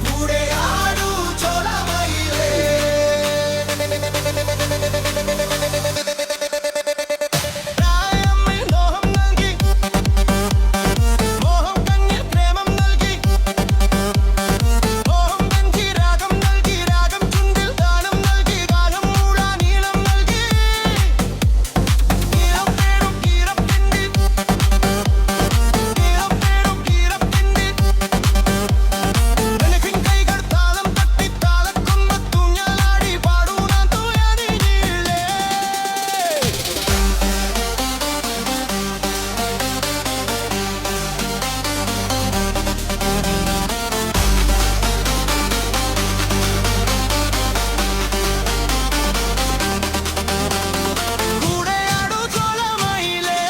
കൂടെയാടൂ ചോലമയിലേ. പ്രായമ്മിൽ മോഹം നൽകി, മോഹം കണ്ണിൽ പ്രേമം നൽകി, മോഹം വഞ്ചി രാഗം നൽകി, രാഗം ചുണ്ടിൽ ഗാനം നൽകി, ഗാനം മൂടാൻ ഈണം നൽകി. ഈണം പേരും ഈറപ്പിണ്ടി, ഈണം പേരും ഈറപ്പിണ്ടി. നിനക്കിൻ കൈകൾ താളം തട്ടി താളക്കൊമ്പത്തൂഞ്ഞാലാടി പാടൂ നാൻ തൂയാനിയിലേ. കൂടെയാടൂ ചോലമയിലേ.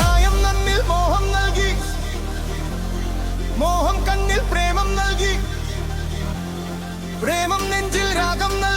ആയം നമ്മിൽ മോഹം നൽകി, മോഹം കണ്ണിൽ പ്രേമം നൽകി, പ്രേമം നെഞ്ചിൽ രാഗം നൽകി.